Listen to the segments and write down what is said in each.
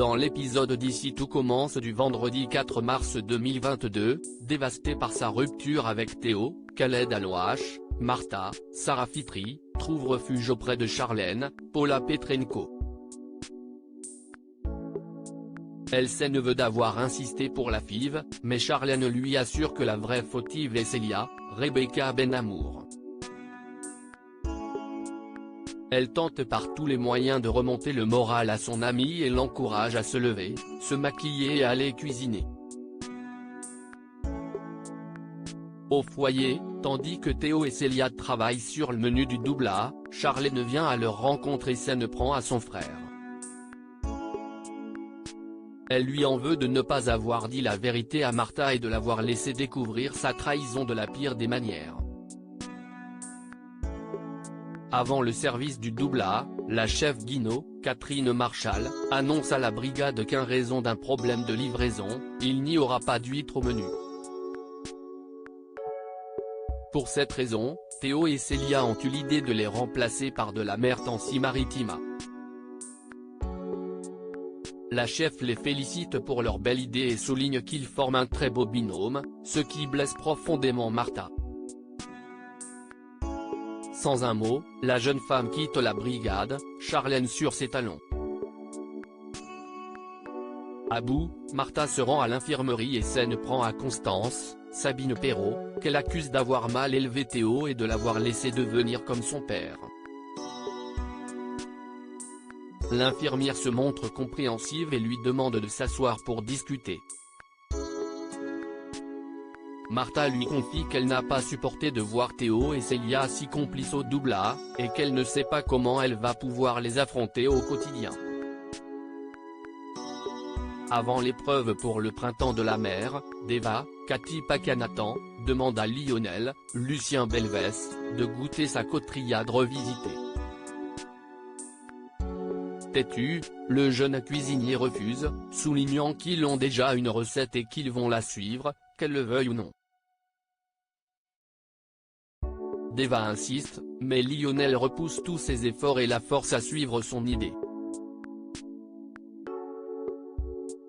Dans l'épisode d'Ici tout commence du vendredi 4 mars 2022, dévastée par sa rupture avec Théo, Khaled Alouache, Martha, Sarah Fitri, trouve refuge auprès de Charlène, Paula Petrenko. Elle veut d'avoir insisté pour la FIV, mais Charlène lui assure que la vraie fautive est Célia, Rebecca Benamour. Elle tente par tous les moyens de remonter le moral à son amie et l'encourage à se lever, se maquiller et aller cuisiner. Au foyer, tandis que Théo et Célia travaillent sur le menu du double A, Charlène vient à leur rencontre et s'en prend à son frère. Elle lui en veut de ne pas avoir dit la vérité à Martha et de l'avoir laissé découvrir sa trahison de la pire des manières. Avant le service du double A, la chef Guino, Catherine Marchal, annonce à la brigade qu'en raison d'un problème de livraison, il n'y aura pas d'huîtres au menu. Pour cette raison, Théo et Célia ont eu l'idée de les remplacer par de la Mertancie Maritima. La chef les félicite pour leur belle idée et souligne qu'ils forment un très beau binôme, ce qui blesse profondément Martha. Sans un mot, la jeune femme quitte la brigade, Charlène sur ses talons. À bout, Martha se rend à l'infirmerie et s'en prend à Constance, Sabine Perrault, qu'elle accuse d'avoir mal élevé Théo et de l'avoir laissé devenir comme son père. L'infirmière se montre compréhensive et lui demande de s'asseoir pour discuter. Martha lui confie qu'elle n'a pas supporté de voir Théo et Célia si complices au double A, et qu'elle ne sait pas comment elle va pouvoir les affronter au quotidien. Avant l'épreuve pour le printemps de la mer, Deva, Cathy Pacanatan, demande à Lionel, Lucien Belvès, de goûter sa côte-triade revisitée. Têtu, le jeune cuisinier refuse, soulignant qu'ils ont déjà une recette et qu'ils vont la suivre, qu'elle le veuille ou non. Deva insiste, mais Lionel repousse tous ses efforts et la force à suivre son idée.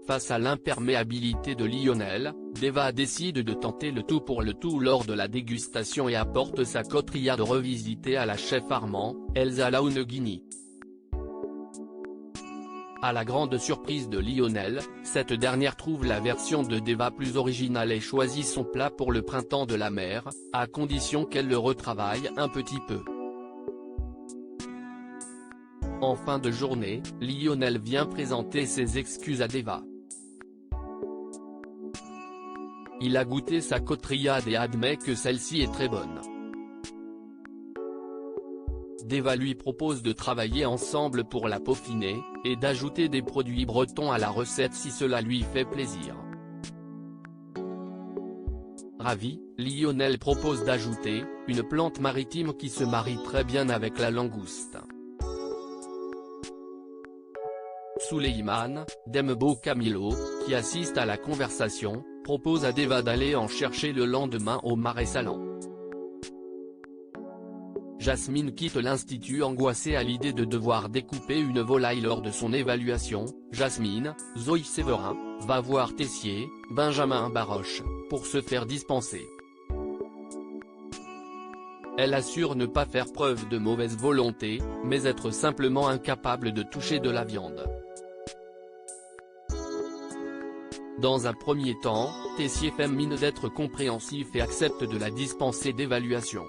Face à l'imperméabilité de Lionel, Deva décide de tenter le tout pour le tout lors de la dégustation et apporte sa côte-triade revisitée à la chef Armand, Elsa Launeghini. À la grande surprise de Lionel, cette dernière trouve la version de Deva plus originale et choisit son plat pour le printemps de la mer, à condition qu'elle le retravaille un petit peu. En fin de journée, Lionel vient présenter ses excuses à Deva. Il a goûté sa côte-triade et admet que celle-ci est très bonne. Deva lui propose de travailler ensemble pour la peaufiner, et d'ajouter des produits bretons à la recette si cela lui fait plaisir. Ravi, Lionel propose d'ajouter une plante maritime qui se marie très bien avec la langouste. Souleyman, Dembo Camilo, qui assiste à la conversation, propose à Deva d'aller en chercher le lendemain au Marais Salants. Jasmine quitte l'institut angoissée à l'idée de devoir découper une volaille lors de son évaluation. Jasmine, Zoé Séverin, va voir Tessier, Benjamin Baroche, pour se faire dispenser. Elle assure ne pas faire preuve de mauvaise volonté, mais être simplement incapable de toucher de la viande. Dans un premier temps, Tessier fait mine d'être compréhensif et accepte de la dispenser d'évaluation.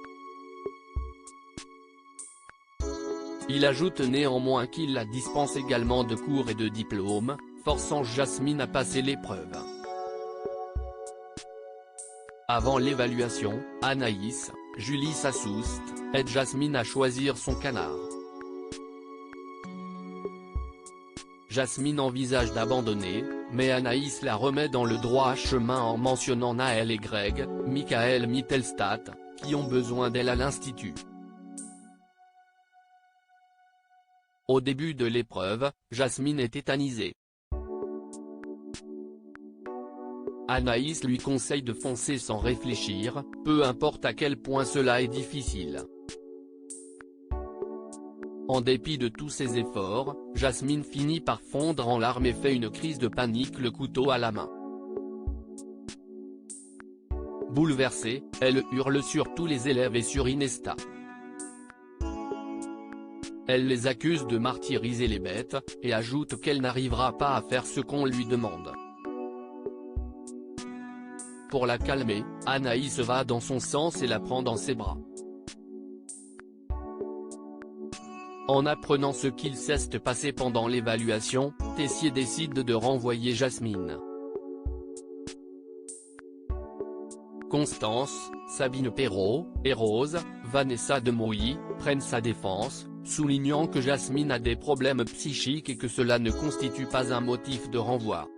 Il ajoute néanmoins qu'il la dispense également de cours et de diplômes, forçant Jasmine à passer l'épreuve. Avant l'évaluation, Anaïs, Julie Sassoust, aide Jasmine à choisir son canard. Jasmine envisage d'abandonner, mais Anaïs la remet dans le droit chemin en mentionnant Naël et Greg, Michael Mittelstadt, qui ont besoin d'elle à l'institut. Au début de l'épreuve, Jasmine est tétanisée. Anaïs lui conseille de foncer sans réfléchir, peu importe à quel point cela est difficile. En dépit de tous ses efforts, Jasmine finit par fondre en larmes et fait une crise de panique, le couteau à la main. Bouleversée, elle hurle sur tous les élèves et sur Inesta. Elle les accuse de martyriser les bêtes, et ajoute qu'elle n'arrivera pas à faire ce qu'on lui demande. Pour la calmer, Anaïs va dans son sens et la prend dans ses bras. En apprenant ce qu'il s'est passé pendant l'évaluation, Tessier décide de renvoyer Jasmine. Constance, Sabine Perrault, et Rose, Vanessa Demouy, prennent sa défense, soulignant que Jasmine a des problèmes psychiques et que cela ne constitue pas un motif de renvoi.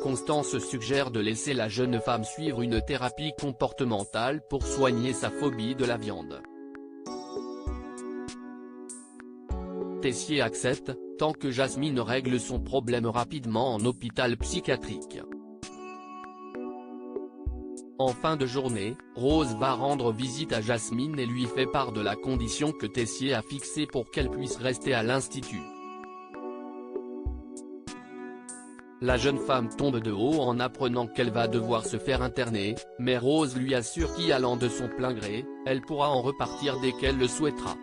Constance suggère de laisser la jeune femme suivre une thérapie comportementale pour soigner sa phobie de la viande. Tessier accepte, tant que Jasmine règle son problème rapidement en hôpital psychiatrique. En fin de journée, Rose va rendre visite à Jasmine et lui fait part de la condition que Tessier a fixée pour qu'elle puisse rester à l'institut. La jeune femme tombe de haut en apprenant qu'elle va devoir se faire interner, mais Rose lui assure qu'y allant de son plein gré, elle pourra en repartir dès qu'elle le souhaitera.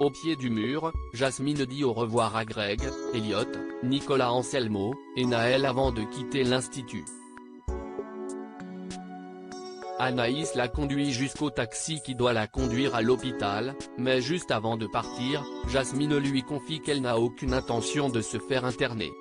Au pied du mur, Jasmine dit au revoir à Greg, Elliot, Nicolas Anselmo, et Naël avant de quitter l'institut. Anaïs la conduit jusqu'au taxi qui doit la conduire à l'hôpital, mais juste avant de partir, Jasmine lui confie qu'elle n'a aucune intention de se faire interner.